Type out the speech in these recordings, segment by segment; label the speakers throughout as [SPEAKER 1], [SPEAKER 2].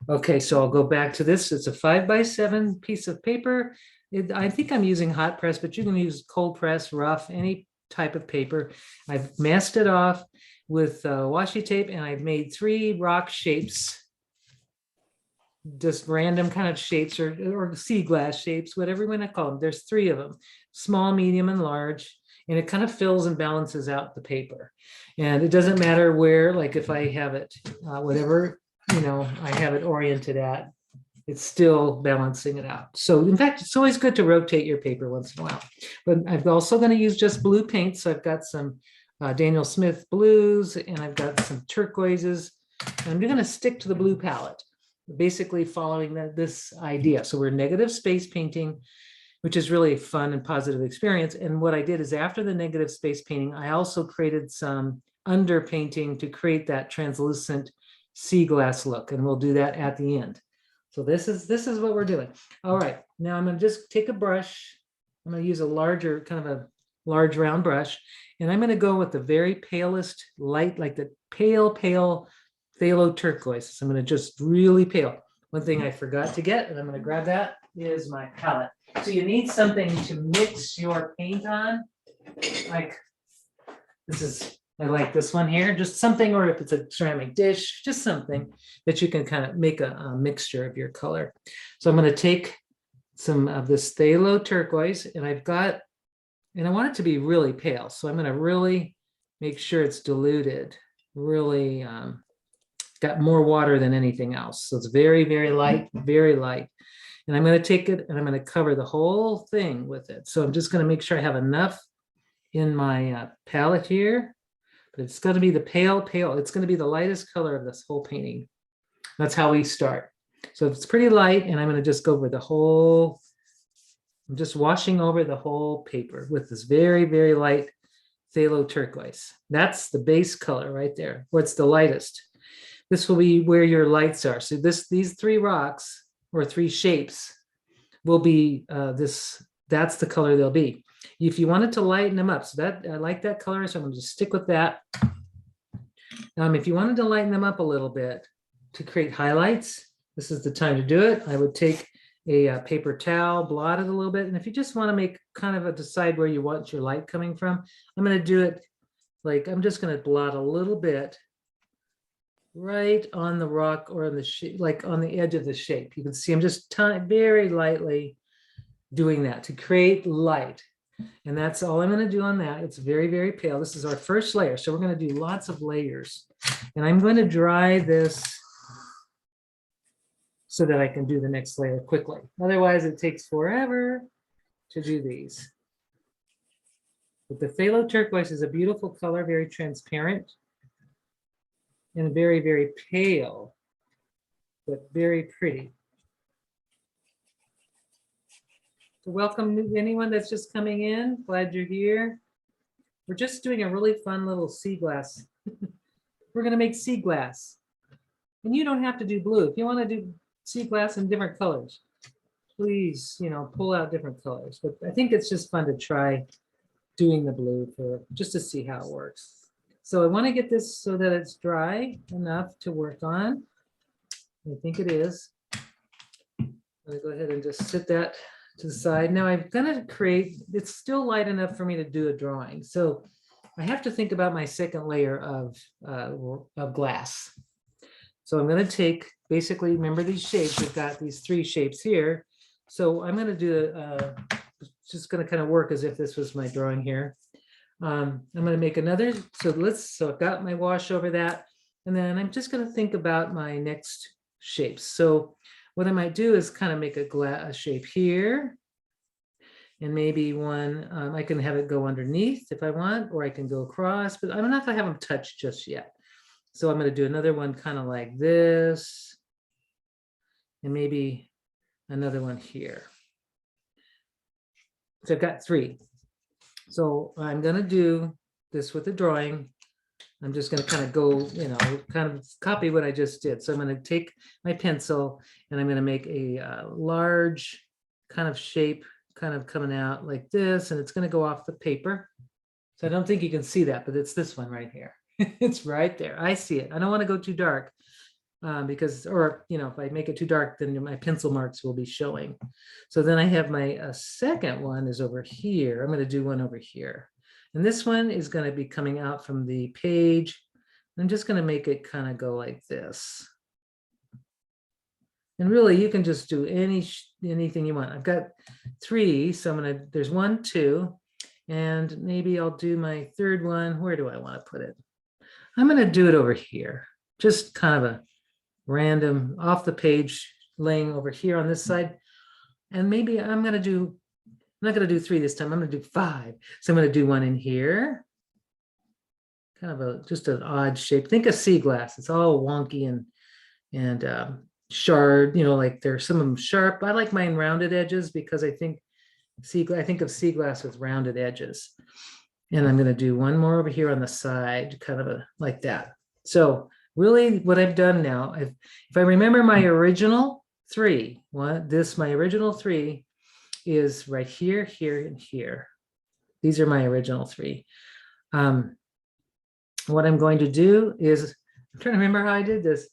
[SPEAKER 1] Okay, so I'll go back to this. It's a 5x7 piece of paper. I think I'm using hot press, but you can use cold press, rough, any type of paper. I've masked it off with washi tape, and I've made 3 rock shapes, just random kind of shapes or sea glass shapes, whatever you want to call them. There's 3 of them, small, medium, and large. And it kind of fills and balances out the paper. And it doesn't matter where, like if I have it, whatever, I have it oriented at, it's still balancing it out. So in fact, it's always good to rotate your paper once in a while. But I'm also going to use just blue paint. So I've got some Daniel Smith blues, and I've got some turquoises. And I'm going to stick to the blue palette, basically following this idea. So we're negative space painting, which is really a fun and positive experience. And what I did is, after the negative space painting, I also created some underpainting to create that translucent sea glass look. And we'll do that at the end. So this is what we're doing. All right, now I'm gonna just take a brush. I'm gonna use a larger, kind of a large round brush. And I'm gonna go with the very palest light, like the pale phthalo turquoise. So I'm gonna just really pale. One thing I forgot to get, and I'm gonna grab that, is my palette. So you need something to mix your paint on. Like I like this one here, just something, or if it's a ceramic dish, just something that you can kind of make a mixture of your color. So I'm going to take some of this phthalo turquoise, and I want it to be really pale. So I'm going to really make sure it's diluted, really got more water than anything else. So it's very, very light, very light. And I'm going to take it and I'm going to cover the whole thing with it. So I'm just going to make sure I have enough in my palette here, but it's going to be the pale. It's going to be the lightest color of this whole painting. That's how we start. So it's pretty light, and I'm going to just go over the whole, I'm just washing over the whole paper with this very, very light phthalo turquoise. That's the base color right there, where it's the lightest. This will be where your lights are. So these 3 rocks, or 3 shapes, will be that's the color they'll be. If you wanted to lighten them up, so that I like that color, so I'm going to just stick with that. If you wanted to lighten them up a little bit to create highlights, this is the time to do it. I would take a paper towel, blot it a little bit, and if you just want to make kind of decide where you want your light coming from, I'm going to do it like, I'm just going to blot a little bit right on the rock, or on the shape, like on the edge of the shape. You can see I'm just very lightly doing that to create light. And that's all I'm going to do on that. It's very, very pale. This is our first layer. So we're going to do lots of layers. And I'm going to dry this so that I can do the next layer quickly. Otherwise, it takes forever to do these. But the phthalo turquoise is a beautiful color, very transparent, and very, very pale, but very pretty. So welcome anyone that's just coming in. Glad you're here. We're just doing a really fun little sea glass. We're going to make sea glass. And you don't have to do blue. If you want to do sea glass in different colors, please, pull out different colors. But I think it's just fun to try doing the blue just to see how it works. So I want to get this so that it's dry enough to work on. I think it is. I'm going to go ahead and just set that to the side. Now I'm going to create, it's still light enough for me to do a drawing. So I have to think about my second layer of glass. So I'm going to take, basically, remember these shapes, we've got these 3 shapes here. So I'm going to do, just going to kind of work as if this was my drawing here. I'm going to make another, so I've got my wash over that, and then I'm just going to think about my next shapes. So what I might do is kind of make a shape here, and maybe one, I can have it go underneath if I want, or I can go across, but I'm not going to have them touch just yet. So I'm going to do another one kind of like this, and maybe another one here. So I've got 3. So I'm going to do this with the drawing. I'm just going to kind of go, kind of copy what I just did. So I'm going to take my pencil and I'm going to make a large kind of shape kind of coming out like this, and it's going to go off the paper. So I don't think you can see that, but it's this one right here. It's right there. I see it. I don't want to go too dark. because, or, you know, if I make it too dark, then my pencil marks will be showing. So then I have my second one is over here. I'm going to do one over here. And this one is going to be coming out from the page. I'm just going to make it kind of go like this. And really, you can just do anything you want. I've got 3, so I'm gonna, there's 1, 2, and maybe I'll do my third one. Where do I want to put it? I'm gonna do it over here. Just kind of a random off the page laying over here on this side. And maybe I'm not gonna do 3 this time. I'm gonna do 5. So I'm gonna do one in here. Kind of just an odd shape. Think of sea glass. It's all wonky and shard, you know, like there's some of them sharp. I like mine rounded edges because I think of sea glass with rounded edges. And I'm going to do one more over here on the side, kind of like that. So really what I've done now, if I remember my original 3, my original 3 is right here, here, and here. These are my original 3. What I'm going to do is, I'm trying to remember how I did this.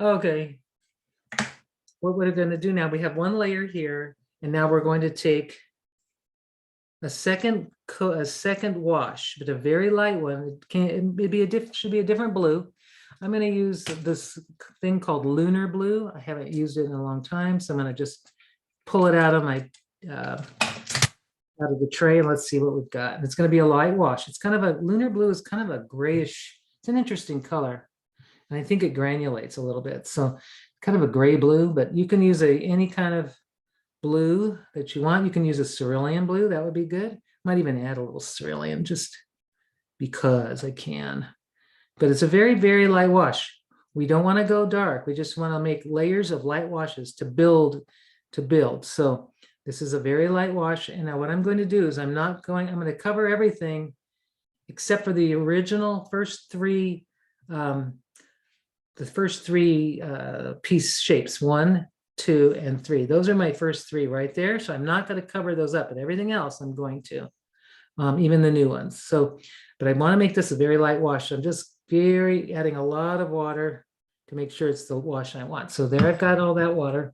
[SPEAKER 1] Okay. What we're going to do now, we have one layer here, and now we're going to take a second wash, but a very light one. It should be a different blue. I'm going to use this thing called lunar blue. I haven't used it in a long time, so I'm going to just pull it out of my out of the tray, and let's see what we've got. And it's going to be a light wash. It's kind of a lunar blue is kind of a grayish. It's an interesting color. And I think it granulates a little bit. So kind of a gray blue, but you can use any kind of blue that you want. You can use a cerulean blue. That would be good. Might even add a little cerulean just because I can. But it's a very, very light wash. We don't want to go dark. We just want to make layers of light washes to build. So this is a very light wash. And now what I'm going to do is I'm going to cover everything except for the original first 3 piece shapes, 1, 2, and 3. Those are my first 3 right there. So I'm not going to cover those up, but everything else I'm going to, even the new ones. So, but I want to make this a very light wash. So I'm just adding a lot of water to make sure it's the wash I want. So there I've got all that water.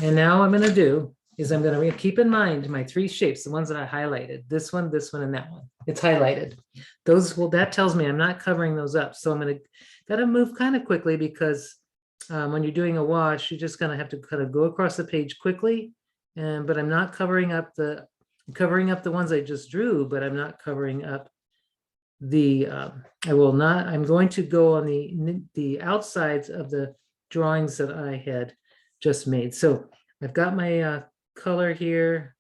[SPEAKER 1] And now what I'm going to do is I'm going to keep in mind my 3 shapes, the ones that I highlighted, this one, and that one. It's highlighted. That tells me I'm not covering those up. So I'm going to gotta move kind of quickly because when you're doing a wash, you're just gonna have to kind of go across the page quickly. But I'm not covering up the ones I just drew, but I'm not covering up the, I'm going to go on the outsides of the drawings that I had just made. So I've got my color here,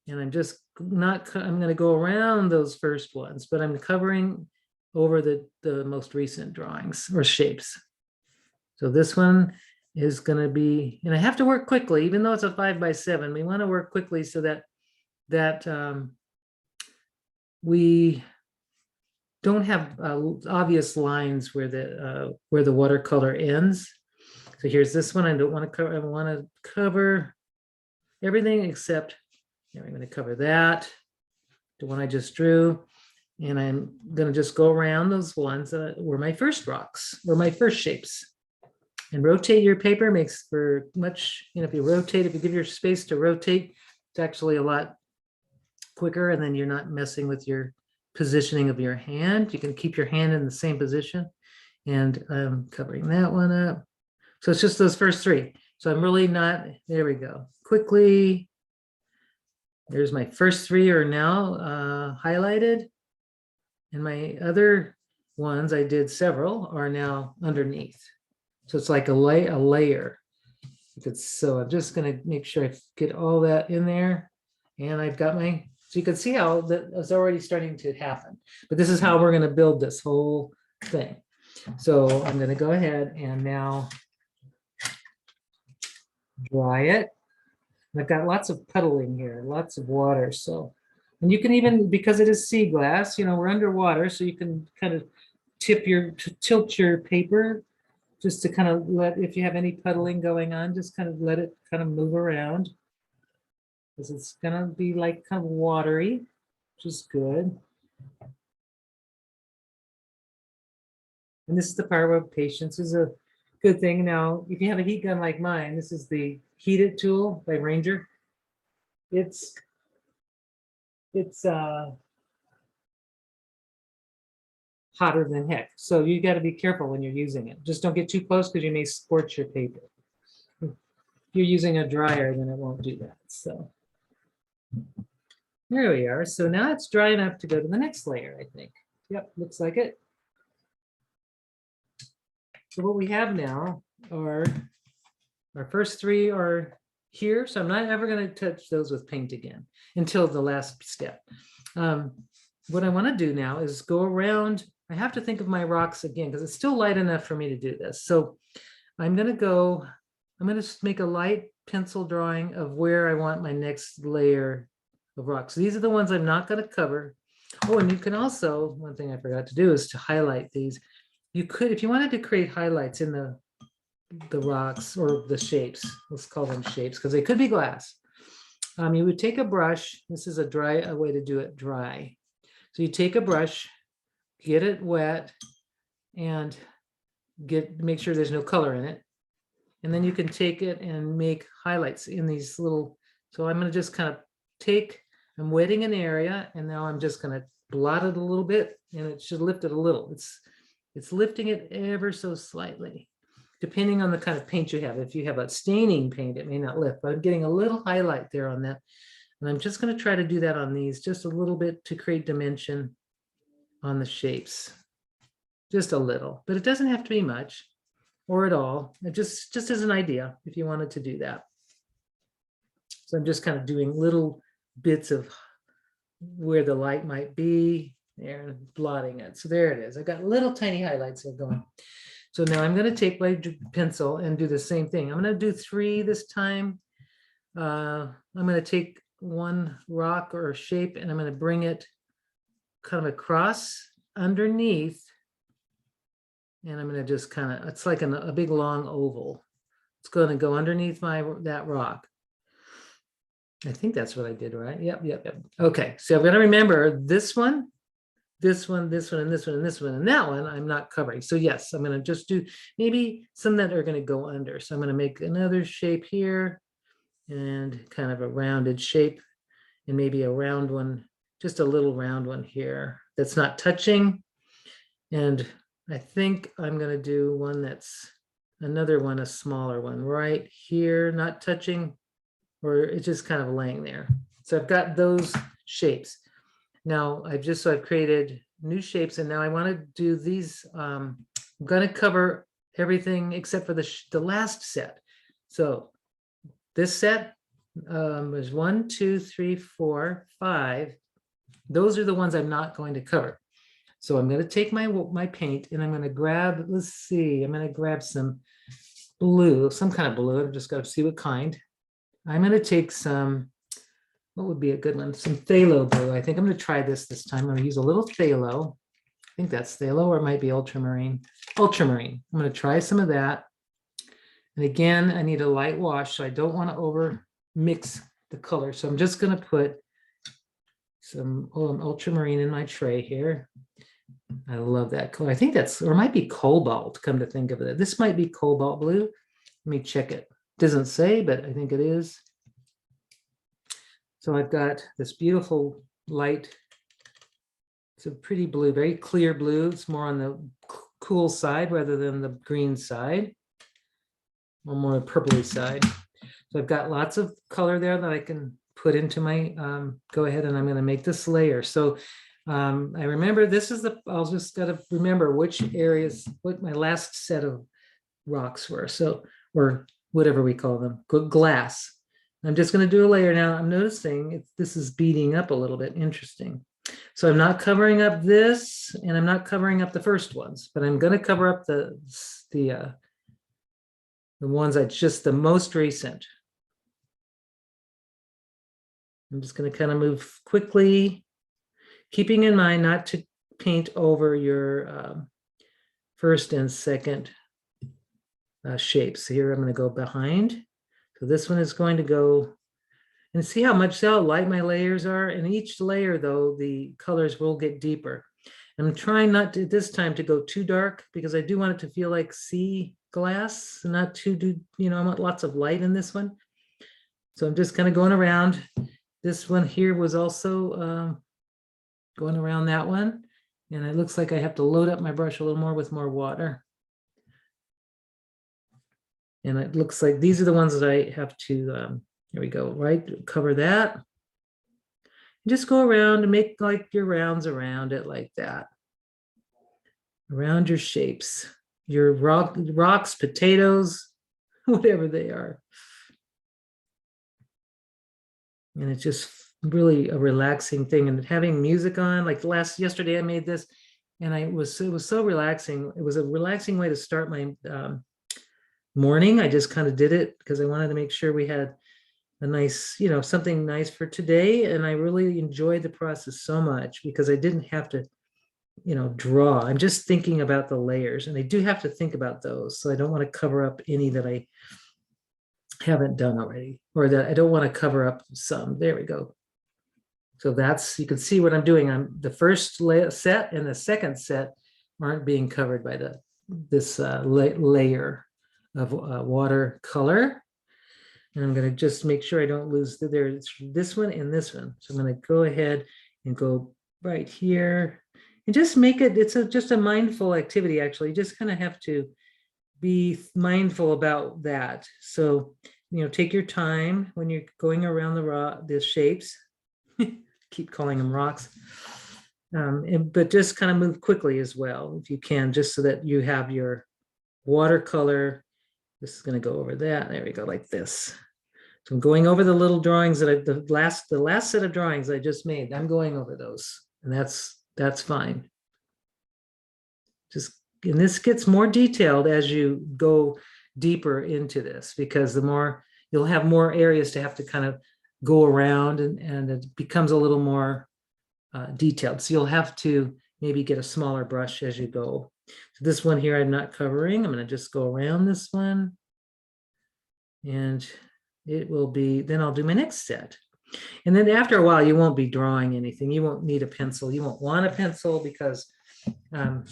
[SPEAKER 1] and I'm going to go around those first ones, but I'm covering over the most recent drawings or shapes. So this one is going to be, and I have to work quickly, even though it's a 5x7. We want to work quickly so that we don't have obvious lines where the watercolor ends. So here's this one. I don't want to cover. I want to cover everything except. I'm going to cover that, the one I just drew, and I'm going to just go around those ones that were my first rocks or my first shapes. And rotate your paper makes for much. If you give your space to rotate, it's actually a lot quicker, and then you're not messing with your positioning of your hand. You can keep your hand in the same position. And I'm covering that one up. So it's just those first 3. So I'm really not, there we go. Quickly, there's my first 3 are now highlighted. And my other ones, I did several, are now underneath. So it's like a layer. So I'm just gonna make sure I get all that in there. And I've got so you can see how that's already starting to happen. But this is how we're gonna build this whole thing. So I'm gonna go ahead and now dry it. I've got lots of puddling here, lots of water. So, and you can even, because it is sea glass, we're underwater, so you can kind of tilt your paper just to kind of if you have any puddling going on, just kind of let it kind of move around. Because it's gonna be like kind of watery, which is good. And this is the part where patience is a good thing. Now, if you have a heat gun like mine, this is the Heat It tool by Ranger. It's hotter than heck. So you got to be careful when you're using it. Just don't get too close because you may scorch your paper. If you're using a dryer, then it won't do that. So there we are. So now it's dry enough to go to the next layer, I think. Yep, looks like it. So what we have now are our first three are here. So I'm not ever going to touch those with paint again until the last step. What I want to do now is go around. I have to think of my rocks again because it's still light enough for me to do this. So I'm going to make a light pencil drawing of where I want my next layer of rocks. These are the ones I'm not going to cover. Oh, and you can also, one thing I forgot to do is to highlight these. You could, if you wanted to create highlights in the rocks or the shapes, let's call them shapes because they could be glass. You would take a brush. This is a way to do it dry. So you take a brush, get it wet, and make sure there's no color in it. And then you can take it and make highlights in these little, so I'm going to just kind of I'm wetting an area, and now I'm just going to blot it a little bit, and it should lift it a little. It's lifting it ever so slightly, depending on the kind of paint you have. If you have a staining paint, it may not lift, but I'm getting a little highlight there on that. And I'm just going to try to do that on these just a little bit to create dimension on the shapes. Just a little, but it doesn't have to be much or at all. It just as an idea if you wanted to do that. So I'm just kind of doing little bits of where the light might be there and blotting it. So there it is. I got little tiny highlights there going. So now I'm going to take my pencil and do the same thing. I'm going to do 3 this time. I'm going to take one rock or shape and I'm going to bring it kind of across underneath. And I'm going to just kind of, it's like a big long oval. It's going to go underneath that rock. I think that's what I did, right? Yep. Okay, so I've got to remember this one, this one, this one, and this one, and this one, and that one I'm not covering. So yes, I'm going to just do maybe some that are going to go under. So I'm going to make another shape here and kind of a rounded shape and maybe a round one, just a little round one here that's not touching. And I think I'm going to do one that's another one, a smaller one right here, not touching, or it's just kind of laying there. So I've got those shapes. Now I've created new shapes, and now I want to do these. I'm going to cover everything except for the last set. So this set was 1, 2, 3, 4, 5. Those are the ones I'm not going to cover. So I'm going to take my paint and I'm going to grab, let's see, I'm going to grab some blue, some kind of blue. I've just got to see what kind. I'm going to take some, what would be a good one? Some phthalo blue. I think I'm going to try this time. I'm going to use a little phthalo. I think that's phthalo, or it might be ultramarine. Ultramarine. I'm going to try some of that. And again, I need a light wash, so I don't want to over mix the color. So I'm just going to put some ultramarine in my tray here. I love that color. I think that's, or it might be cobalt, come to think of it. This might be cobalt blue. Let me check it. Doesn't say, but I think it is. So I've got this beautiful light. It's a pretty blue, very clear blue. It's more on the cool side rather than the green side, or more purpley side. So I've got lots of color there that I can put into my, go ahead and I'm going to make this layer. So I remember this is I'll just got to remember which areas, what my last set of rocks were. So, or whatever we call them, glass. I'm just going to do a layer now. I'm noticing this is beating up a little bit. Interesting. So I'm not covering up this, and I'm not covering up the first ones, but I'm going to cover up the ones that's just the most recent. I'm just going to kind of move quickly, keeping in mind not to paint over your first and second shapes. Here I'm going to go behind. So this one is going to go, and see how light my layers are. And each layer, though, the colors will get deeper. I'm trying not to this time to go too dark because I do want it to feel like sea glass, not too, I want lots of light in this one. So I'm just kind of going around. This one here was also going around that one. And it looks like I have to load up my brush a little more with more water. And it looks like these are the ones that I have to, here we go, right? Cover that. Just go around and make like your rounds around it like that. Around your shapes, your rocks, potatoes, whatever they are. And it's just really a relaxing thing. And having music on, like yesterday I made this and it was so relaxing. It was a relaxing way to start my morning. I just kind of did it because I wanted to make sure we had a nice, something nice for today. And I really enjoyed the process so much because I didn't have to, draw. I'm just thinking about the layers and I do have to think about those. So I don't want to cover up any that I haven't done already, or that I don't want to cover up some. There we go. So you can see what I'm doing. The first set and the second set aren't being covered by this layer of watercolor. And I'm going to just make sure I don't lose there's this one and this one. So I'm going to go ahead and go right here and just make it, it's just a mindful activity, actually. You just kind of have to be mindful about that. So, take your time when you're going around the shapes. Keep calling them rocks. But just kind of move quickly as well, if you can, just so that you have your watercolor. This is going to go over that. There we go, like this. So I'm going over the little drawings that the last set of drawings I just made. I'm going over those, and that's fine. And this gets more detailed as you go deeper into this, because the more you'll have more areas to have to kind of go around, and it becomes a little more detailed. So you'll have to maybe get a smaller brush as you go. So this one here I'm not covering. I'm going to just go around this one, and it will be, then I'll do my next set. And then after a while, you won't be drawing anything. You won't need a pencil. You won't want a pencil because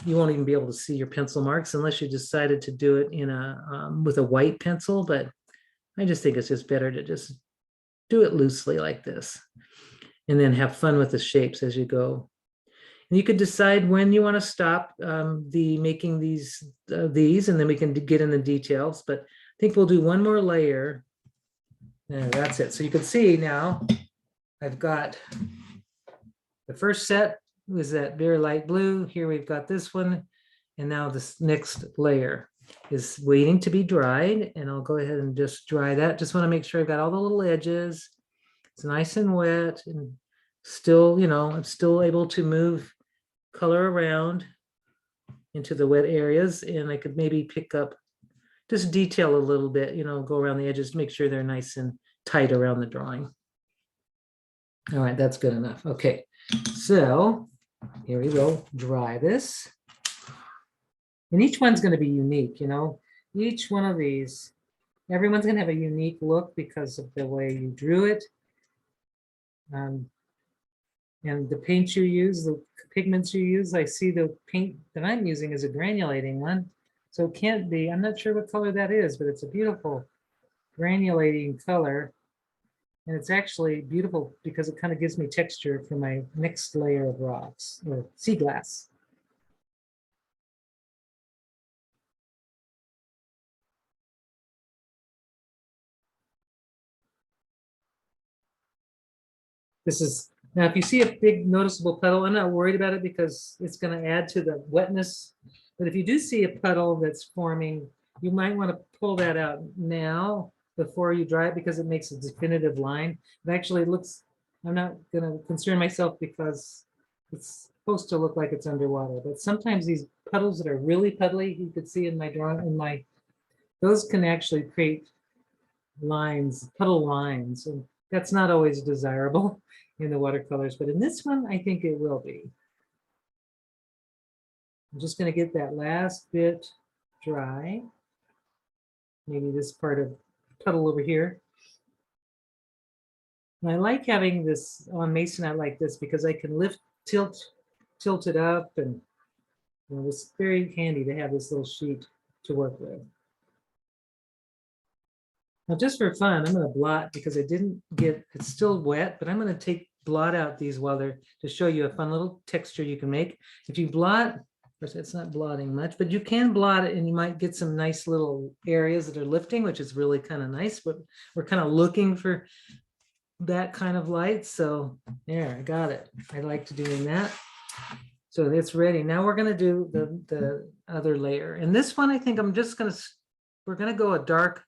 [SPEAKER 1] you won't even be able to see your pencil marks unless you decided to do it with a white pencil. But I just think it's just better to just do it loosely like this, and then have fun with the shapes as you go. And you could decide when you want to stop making these, and then we can get in the details. But I think we'll do one more layer. And that's it. So you can see now I've got the first set was that very light blue. Here we've got this one. And now this next layer is waiting to be dried. And I'll go ahead and just dry that. Just want to make sure I've got all the little edges. It's nice and wet, and still, I'm still able to move color around into the wet areas. And I could maybe pick up, just detail a little bit, go around the edges to make sure they're nice and tight around the drawing. All right, that's good enough. Okay, so here we go, dry this. And each one's going to be unique, each one of these, everyone's going to have a unique look because of the way you drew it. And the paint you use, the pigments you use, I see the paint that I'm using is a granulating one. So it can't be, I'm not sure what color that is, but it's a beautiful granulating color. And it's actually beautiful because it kind of gives me texture for my next layer of rocks or sea glass. This is, now if you see a big noticeable puddle, I'm not worried about it because it's going to add to the wetness. But if you do see a puddle that's forming, you might want to pull that out now before you dry it, because it makes a definitive line. It actually looks, I'm not going to concern myself because it's supposed to look like it's underwater. But sometimes these puddles that are really puddly, you could see in my drawing, those can actually create lines, puddle lines. And that's not always desirable in the watercolors, but in this one, I think it will be. I'm just going to get that last bit dry. Maybe this part of puddle over here. And I like having this on masonite like this because I can tilt tilted up, and it's very handy to have this little sheet to work with. Now, just for fun, I'm going to blot because I didn't get, it's still wet, but I'm going to blot out these while they're, to show you a fun little texture you can make. If you blot, of course, it's not blotting much, but you can blot it and you might get some nice little areas that are lifting, which is really kind of nice, but we're kind of looking for that kind of light. So there, I got it. I liked doing that. So it's ready. Now we're going to do the other layer. And this one, I think I'm just going to, we're going to go a dark,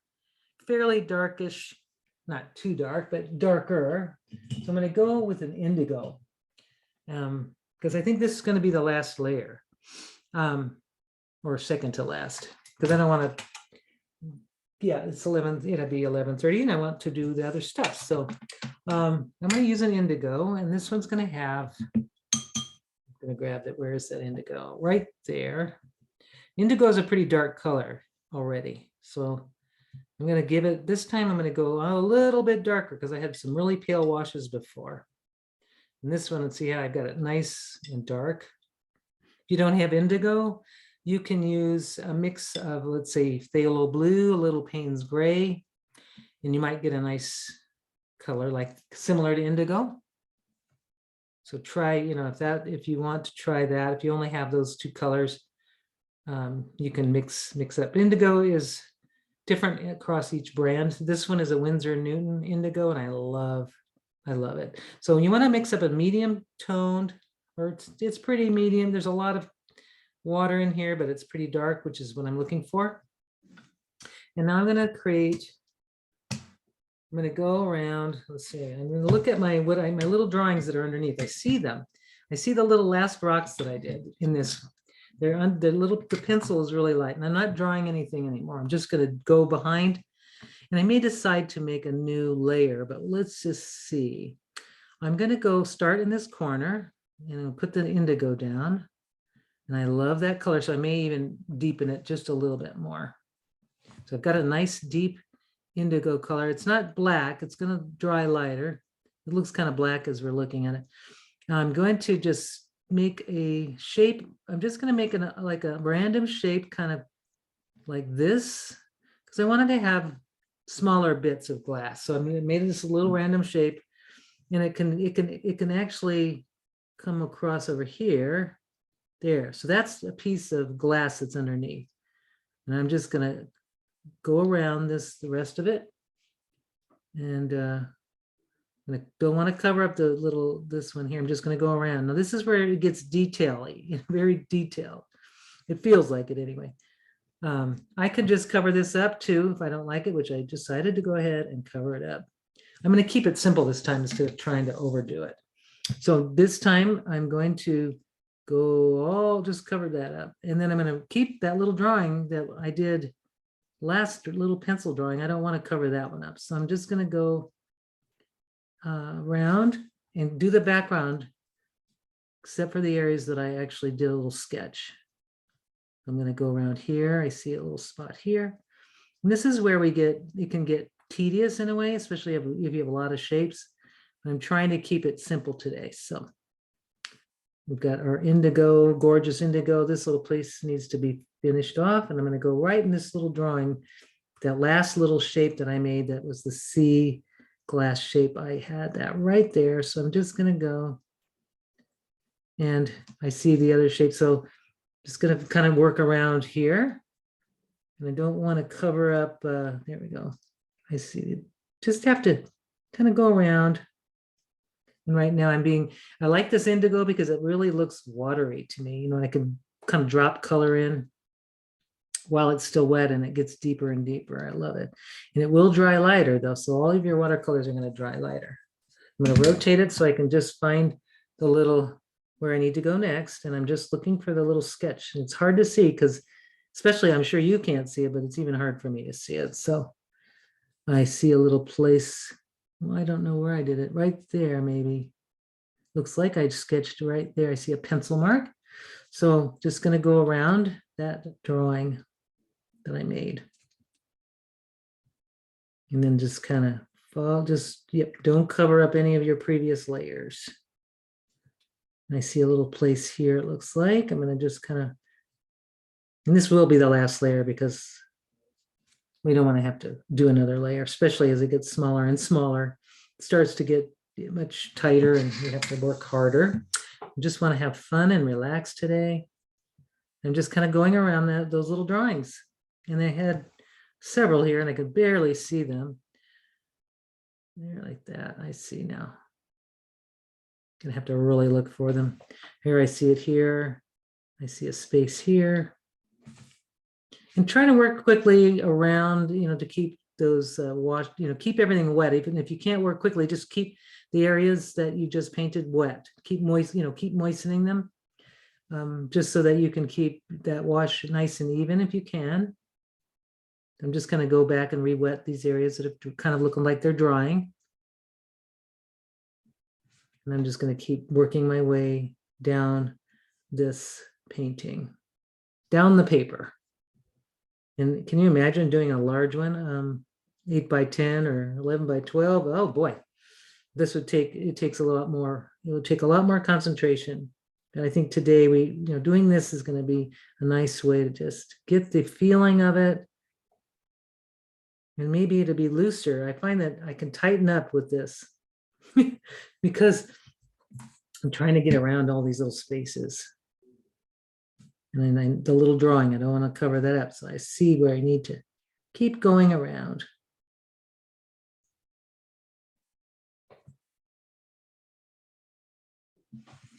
[SPEAKER 1] fairly darkish, not too dark, but darker. So I'm going to go with an indigo because I think this is going to be the last layer or second to last, because I don't want to, yeah, it's 11, it'll be 11:30 and I want to do the other stuff. So I'm going to use an indigo, and this one's going to have, I'm going to grab that. Where is that indigo? Right there. Indigo is a pretty dark color already. So I'm going to give it, this time I'm going to go a little bit darker because I had some really pale washes before. And this one, let's see how I've got it nice and dark. If you don't have indigo, you can use a mix of, let's say, phthalo blue, a little Payne's gray, and you might get a nice color like similar to indigo. So try, if you want to try that, if you only have those two colors, you can mix up. Indigo is different across each brand. This one is a Winsor Newton indigo, and I love it. So you want to mix up a medium toned, or it's pretty medium. There's a lot of water in here, but it's pretty dark, which is what I'm looking for. And now I'm going to create, I'm going to go around, let's see, I'm going to look at my little drawings that are underneath. I see them. I see the little last rocks that I did in this. The pencil is really light, and I'm not drawing anything anymore. I'm just going to go behind, and I may decide to make a new layer, but let's just see. I'm going to go start in this corner and I'll put the indigo down, and I love that color, so I may even deepen it just a little bit more. So I've got a nice deep indigo color. It's not black, it's going to dry lighter. It looks kind of black as we're looking at it. Now I'm going to just make a shape. I'm just going to make like a random shape, kind of like this, because I wanted to have smaller bits of glass. So I made this a little random shape, and it can actually come across over here, there. So that's a piece of glass that's underneath, and I'm just going to go around the rest of it, and I don't want to cover up this one here. I'm just going to go around. Now this is where it gets detail-y, very detailed. It feels like it anyway. I could just cover this up too if I don't like it, which I decided to go ahead and cover it up. I'm going to keep it simple this time instead of trying to overdo it. So this time I'm going to just cover that up. And then I'm going to keep that little drawing that I did last, little pencil drawing. I don't want to cover that one up. So I'm just going to go around and do the background, except for the areas that I actually did a little sketch. I'm going to go around here. I see a little spot here. And this is where it can get tedious in a way, especially if you have a lot of shapes. I'm trying to keep it simple today. So we've got our indigo, gorgeous indigo. This little place needs to be finished off. And I'm going to go right in this little drawing, that last little shape that I made, that was the C glass shape. I had that right there. So I'm just going to go, and I see the other shape. So just going to kind of work around here. And I don't want to cover up, there we go. I see, just have to kind of go around. And right now I like this indigo because it really looks watery to me. I can kind of drop color in while it's still wet, and it gets deeper and deeper. I love it. And it will dry lighter though. So all of your watercolors are going to dry lighter. I'm going to rotate it so I can just find the little, where I need to go next. And I'm just looking for the little sketch. And it's hard to see because, especially, I'm sure you can't see it, but it's even hard for me to see it. So I see a little place. Well, I don't know where I did it. Right there, maybe. Looks like I sketched right there. I see a pencil mark. So just going to go around that drawing that I made. And then just kind of fall, don't cover up any of your previous layers. I see a little place here, it looks like. I'm going to just kind of, and this will be the last layer because we don't want to have to do another layer, especially as it gets smaller and smaller. It starts to get much tighter and we have to work harder. I just want to have fun and relax today. I'm just kind of going around those little drawings. And I had several here and I could barely see them. They're like that. I see now. Gonna have to really look for them. Here I see it here. I see a space here. And trying to work quickly around, to keep those washed, keep everything wet. Even if you can't work quickly, just keep the areas that you just painted wet. Keep moist, keep moistening them, just so that you can keep that wash nice and even if you can. I'm just going to go back and re-wet these areas that are kind of looking like they're drying. And I'm just going to keep working my way down this painting, down the paper. And can you imagine doing a large one, 8 by 10 or 11 by 12? Oh boy, it takes a lot more. It would take a lot more concentration. And I think today doing this is going to be a nice way to just get the feeling of it. And maybe it'll be looser. I find that I can tighten up with this because I'm trying to get around all these little spaces. And then the little drawing, I don't want to cover that up. So I see where I need to keep going around.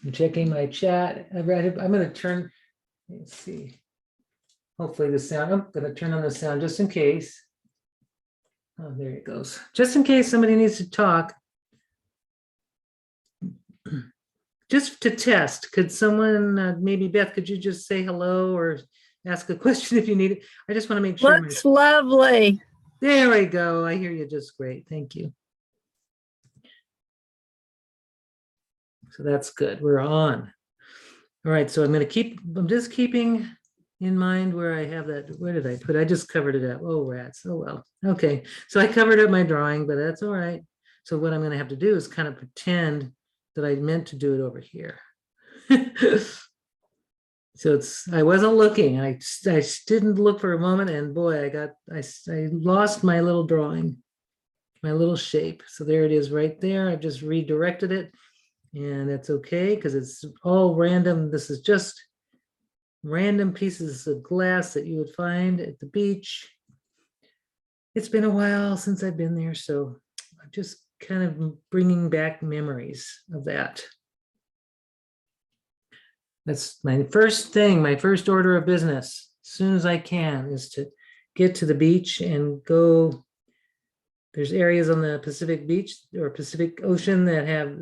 [SPEAKER 1] I'm checking my chat. I'm going to turn, let's see. Hopefully the sound, I'm going to turn on the sound just in case. Oh, there it goes. Just in case somebody needs to talk. Just to test, could someone, maybe Beth, could you just say hello or ask a question if you need it? I just want to make sure.
[SPEAKER 2] Looks lovely.
[SPEAKER 1] There we go. I hear you just great. Thank you. So that's good. We're on. All right. So I'm just keeping in mind where I have that. Where did I put? I just covered it up. Oh, rats. Oh, well. Okay. So I covered up my drawing, but that's all right. So what I'm going to have to do is kind of pretend that I meant to do it over here. So I wasn't looking. I didn't look for a moment, and boy, I lost my little drawing, my little shape. So there it is right there. I've just redirected it, and that's okay because it's all random. This is just random pieces of glass that you would find at the beach. It's been a while since I've been there, so I'm just kind of bringing back memories of that. That's my first thing, my first order of business, as soon as I can, is to get to the beach and go. There's areas on the Pacific beach or Pacific Ocean that have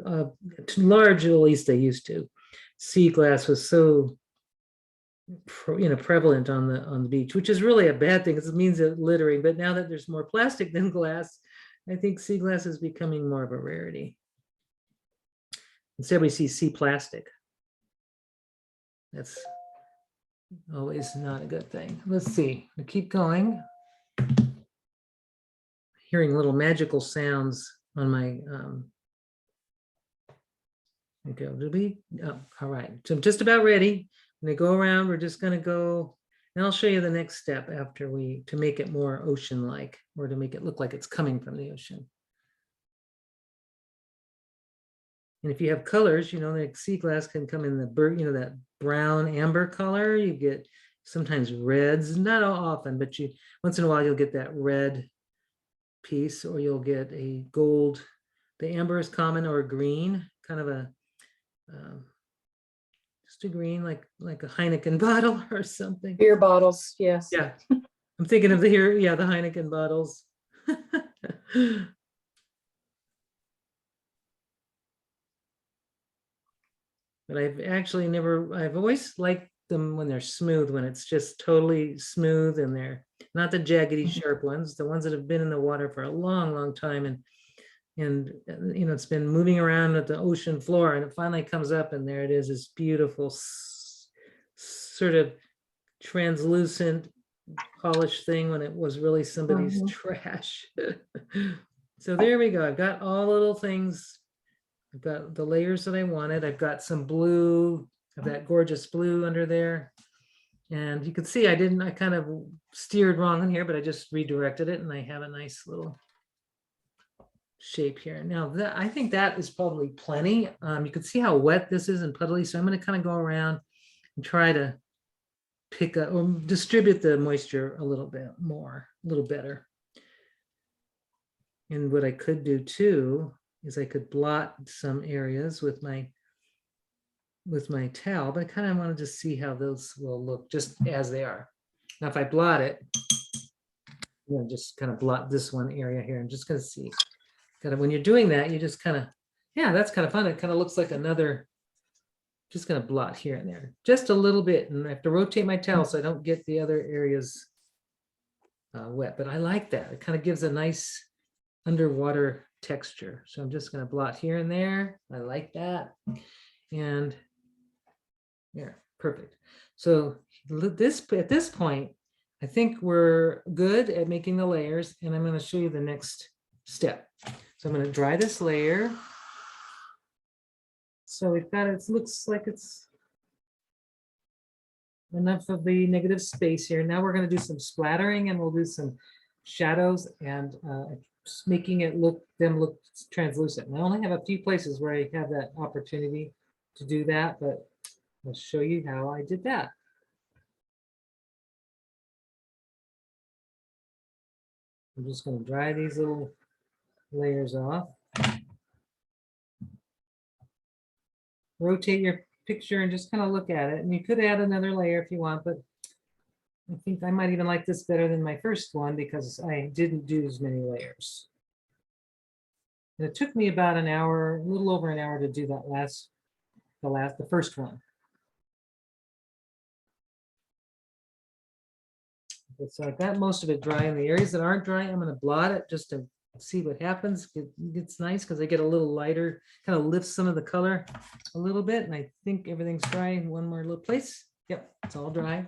[SPEAKER 1] large, at least they used to. Sea glass was so prevalent on the beach, which is really a bad thing because it means that littering. But now that there's more plastic than glass, I think sea glass is becoming more of a rarity. Instead, we see sea plastic. That's always not a good thing. Let's see. I keep going. Hearing little magical sounds on my. Okay, did we? Oh, all right. So I'm just about ready. When I go around, we're just going to go, and I'll show you the next step after to make it more ocean-like, or to make it look like it's coming from the ocean. And if you have colors, like sea glass can come in that brown amber color. You get sometimes reds, not often, but once in a while you'll get that red piece, or you'll get a gold. The amber is common, or green, kind of a just a green, like a Heineken bottle or something.
[SPEAKER 2] Beer bottles, yes.
[SPEAKER 1] Yeah, I'm thinking of the Heineken bottles. But I've always liked them when they're smooth, when it's just totally smooth, and they're not the jaggedy sharp ones, the ones that have been in the water for a long, long time. And it's been moving around at the ocean floor, and it finally comes up, and there it is, this beautiful sort of translucent polished thing when it was really somebody's trash. So there we go. I've got all little things. I've got the layers that I wanted. I've got some blue, of that gorgeous blue under there. And you can see I kind of steered wrong in here, but I just redirected it and I have a nice little shape here. Now that I think that is probably plenty. You can see how wet this is and puddly. So I'm going to kind of go around and try to pick up or distribute the moisture a little bit more, a little better. And what I could do too is I could blot some areas with my towel, but I kind of wanted to see how those will look just as they are. Now, if I blot it, I'm going to just kind of blot this one area here. I'm just going to see. Kind of when you're doing that, you just kind of, yeah, that's kind of fun. It kind of looks like another, just going to blot here and there, just a little bit. And I have to rotate my towel so I don't get the other areas wet. But I like that. It kind of gives a nice underwater texture. So I'm just going to blot here and there. I like that. And yeah, perfect. So at this point, I think we're good at making the layers, and I'm going to show you the next step. So I'm going to dry this layer. So we've got it looks like it's enough of the negative space here. Now we're going to do some splattering, and we'll do some shadows and making it look translucent. And I only have a few places where I have that opportunity to do that, but I'll show you how I did that. I'm just going to dry these little layers off. Rotate your picture and just kind of look at it. And you could add another layer if you want, but I think I might even like this better than my first one because I didn't do as many layers. And it took me about an hour, a little over an hour to do that the first one. So I've got most of it dry. In the areas that aren't dry, I'm going to blot it just to see what happens. It's nice because I get a little lighter, kind of lifts some of the color a little bit. And I think everything's dry in one more little place. Yep, it's all dry.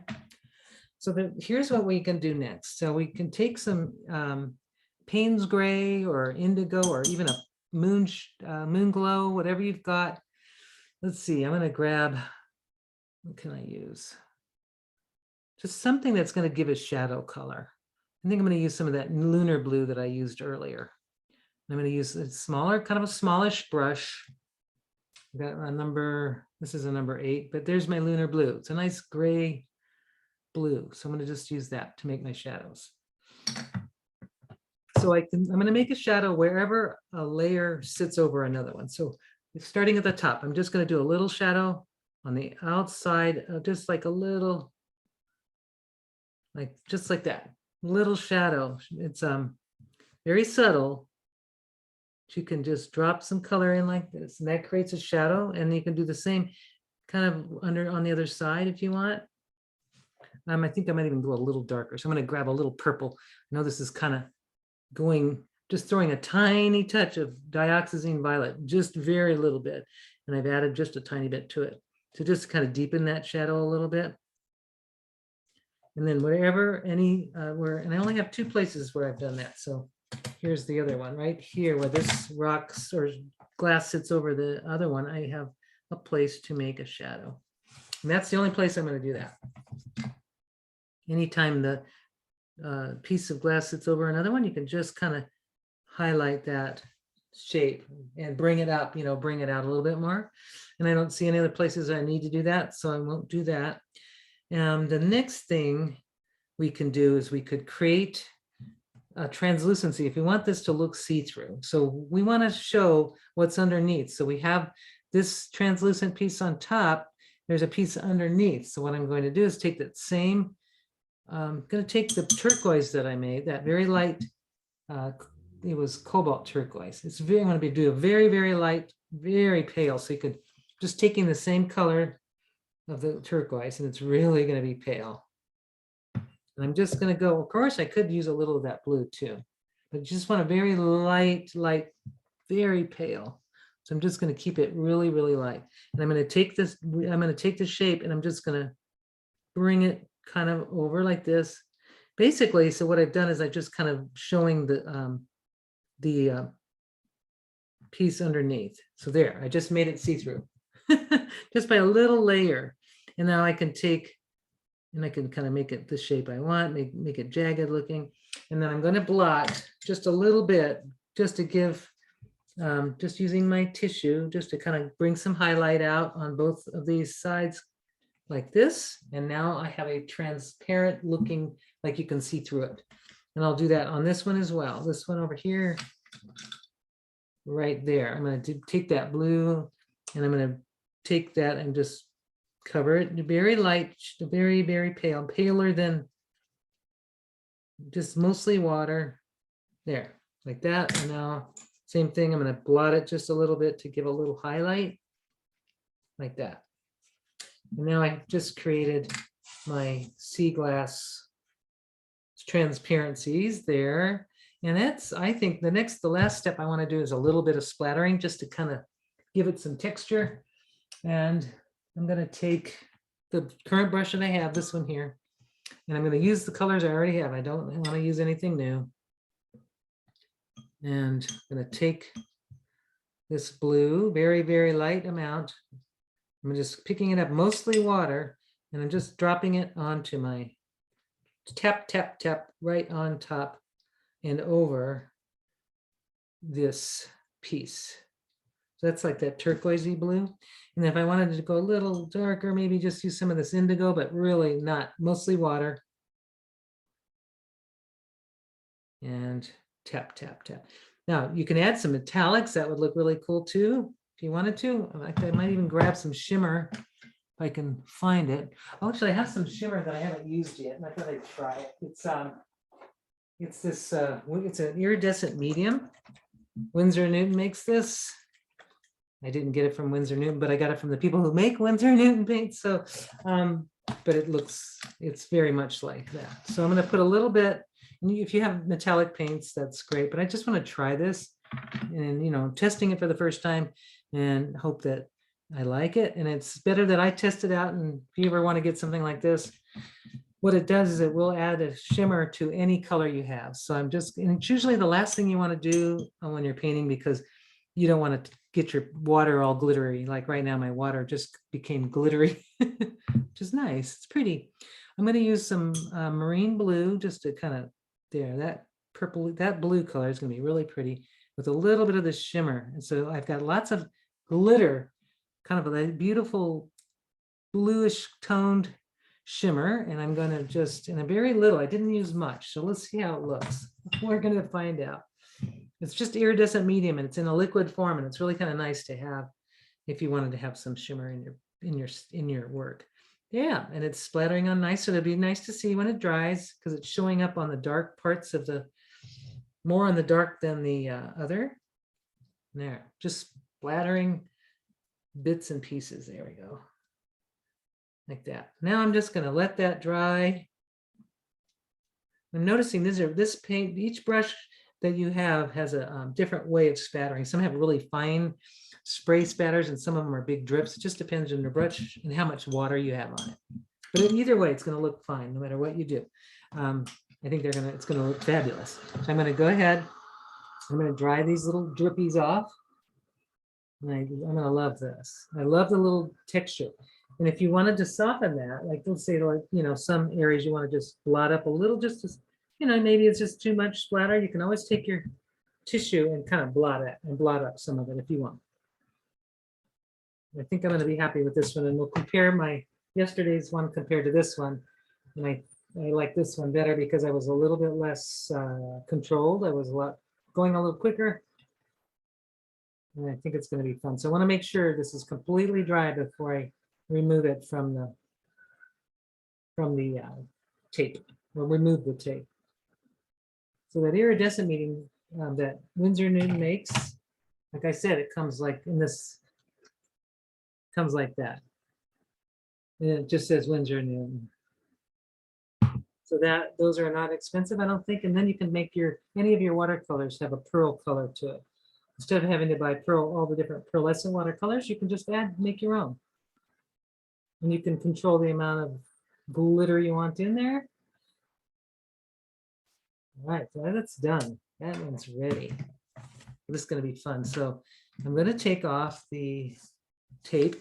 [SPEAKER 1] So here's what we can do next. So we can take some Payne's gray or indigo or even a moon glow, whatever you've got. Let's see, I'm going to grab, what can I use? Just something that's going to give a shadow color. I think I'm going to use some of that lunar blue that I used earlier. I'm going to use a smaller, kind of a smallish brush. I've got a number, this is a number 8, but there's my lunar blue. It's a nice gray blue. So I'm going to just use that to make my shadows. So I'm going to make a shadow wherever a layer sits over another one. So starting at the top, I'm just going to do a little shadow on the outside, just like a little, just like that little shadow. It's very subtle. You can just drop some color in like this, and that creates a shadow. And you can do the same kind of on the other side if you want. I think I might even go a little darker. So I'm going to grab a little purple. I know this is kind of just throwing a tiny touch of dioxazine violet, just very little bit. And I've added just a tiny bit to it to just kind of deepen that shadow a little bit. And then wherever and I only have 2 places where I've done that. So here's the other one right here where this rock or glass sits over the other one. I have a place to make a shadow. And that's the only place I'm going to do that. Anytime the piece of glass sits over another one, you can just kind of highlight that shape and bring it up, bring it out a little bit more. And I don't see any other places I need to do that, so I won't do that. The next thing we can do is we could create a translucency if we want this to look see-through. So we want to show what's underneath. So we have this translucent piece on top. There's a piece underneath. So what I'm going to do is take that same, I'm going to take the turquoise that I made, that very light, it was cobalt turquoise. It's very, I'm going to do a very, very light, very pale. So you could just taking the same color of the turquoise, and it's really going to be pale. And I'm just going to go, of course, I could use a little of that blue too, but just want a very light, very pale. So I'm just going to keep it really, really light. And I'm going to take this, I'm going to take the shape and I'm just going to bring it kind of over like this. Basically, so what I've done is I just kind of showing the piece underneath. So there, I just made it see-through just by a little layer. And now I can take, and I can kind of make it the shape I want, make it jagged looking. And then I'm going to blot just a little bit, just to give, just using my tissue, just to kind of bring some highlight out on both of these sides like this. And now I have a transparent looking, like you can see through it. And I'll do that on this one as well. This one over here, right there. I'm going to take that blue and I'm going to take that and just cover it very light, very, very pale, paler than just mostly water. There, like that. And now same thing, I'm going to blot it just a little bit to give a little highlight like that. And now I've just created my sea glass transparencies there. And that's, I think the last step I want to do is a little bit of splattering just to kind of give it some texture. And I'm going to take the current brush that I have, this one here, and I'm going to use the colors I already have. I don't want to use anything new. And I'm going to take this blue, very, very light amount. I'm just picking it up, mostly water, and I'm just dropping it onto my tap, tap, tap right on top and over this piece. So that's like that turquoisey blue. And if I wanted to go a little darker, maybe just use some of this indigo, but really not, mostly water. And tap, tap, tap. Now you can add some metallics. That would look really cool too, if you wanted to. I might even grab some shimmer if I can find it. Oh, actually, I have some shimmer that I haven't used yet, and I thought I'd try it. It's this, it's an iridescent medium. Winsor & Newton makes this. I didn't get it from Winsor & Newton, but I got it from the people who make Winsor & Newton paints. So, but it's very much like that. So I'm going to put a little bit, and if you have metallic paints, that's great. But I just want to try this and, you know, testing it for the first time and hope that I like it. And it's better that I test it out. And if you ever want to get something like this, what it does is it will add a shimmer to any color you have. So and it's usually the last thing you want to do when you're painting, because you don't want to get your water all glittery. Like right now, my water just became glittery, which is nice. It's pretty. I'm going to use some marine blue just to kind of there. That purple, that blue color is going to be really pretty with a little bit of the shimmer. And so I've got lots of glitter, kind of a beautiful bluish toned shimmer. And I'm going to just, in a very little, I didn't use much. So let's see how it looks. We're going to find out. It's just iridescent medium and it's in a liquid form, and it's really kind of nice to have if you wanted to have some shimmer in your work. Yeah, and it's splattering on nice, so it'll be nice to see when it dries because it's showing up on the dark parts of the, more on the dark than the other. There, just splattering bits and pieces. There we go. Like that. Now I'm just going to let that dry. I'm noticing this paint, each brush that you have has a different way of spattering. Some have really fine spray spatters and some of them are big drips. It just depends on your brush and how much water you have on it. But in either way, it's going to look fine no matter what you do. I think it's going to look fabulous. So I'm going to go ahead. I'm going to dry these little drippies off. And I'm going to love this. I love the little texture. And if you wanted to soften that, like let's say, like, you know, some areas you want to just blot up a little, just to, you know, maybe it's just too much splatter. You can always take your tissue and kind of blot it and blot up some of it if you want. I think I'm going to be happy with this one, and we'll compare my yesterday's one compared to this one. And I like this one better because I was a little bit less controlled. I was going a little quicker. And I think it's going to be fun. So I want to make sure this is completely dry before I remove it from the tape, or remove the tape. So that iridescent medium that Winsor & Newton makes, like I said, it comes like in this, comes like that. And it just says Winsor & Newton. So that those are not expensive, I don't think. And then you can make any of your watercolors have a pearl color to it. Instead of having to buy all the different pearlescent watercolors, you can just make your own. And you can control the amount of glitter you want in there. All right, so that's done. That one's ready. This is going to be fun. So I'm going to take off the tape.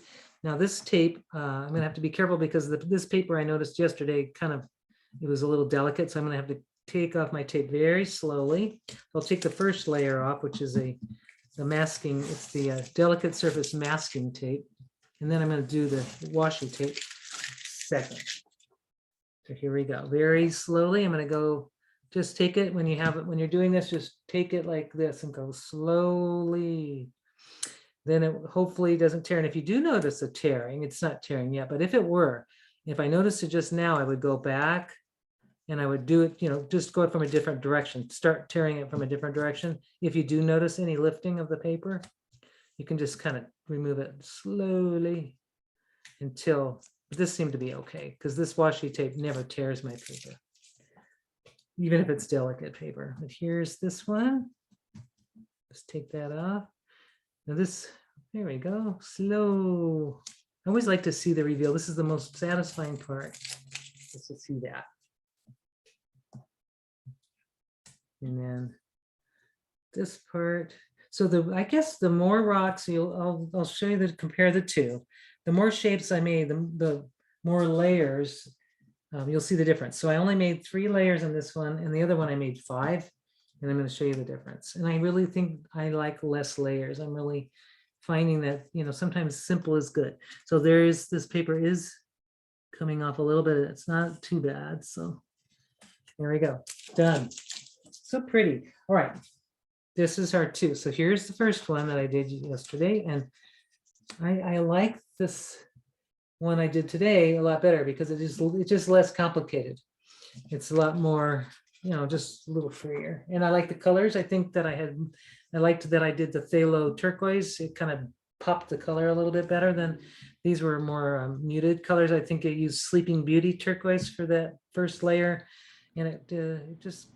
[SPEAKER 1] Now this tape, I'm going to have to be careful because this paper I noticed yesterday it was a little delicate. So I'm going to have to take off my tape very slowly. I'll take the first layer off, which is the masking. It's the delicate surface masking tape. And then I'm going to do the washi tape second. So here we go. Very slowly. I'm going to go, just take it when you're doing this, just take it like this and go slowly. Then it hopefully doesn't tear. And if you do notice a tearing, it's not tearing yet, but if it were, if I noticed it just now, I would go back and I would do it, just go from a different direction, start tearing it from a different direction. If you do notice any lifting of the paper, you can just kind of remove it slowly until this seemed to be okay, because this washi tape never tears my paper, even if it's delicate paper. But here's this one. Just take that off. Now there we go, slow. I always like to see the reveal. This is the most satisfying part, just to see that. And then this part. So I guess the more rocks I'll show you compare the two. The more shapes I made, the more layers, you'll see the difference. So I only made 3 layers in this one, and the other one I made 5, and I'm going to show you the difference. And I really think I like less layers. I'm really finding that, sometimes simple is good. So this paper is coming off a little bit. It's not too bad. So there we go, done. So pretty. All right. This is our 2. So here's the first one that I did yesterday. And I like this one I did today a lot better because it's just less complicated. It's a lot more, just a little freer. And I like the colors. I think that I liked that I did the phthalo turquoise. It kind of popped the color a little bit better than these were more muted colors. I think I used Sleeping Beauty turquoise for that first layer. And it just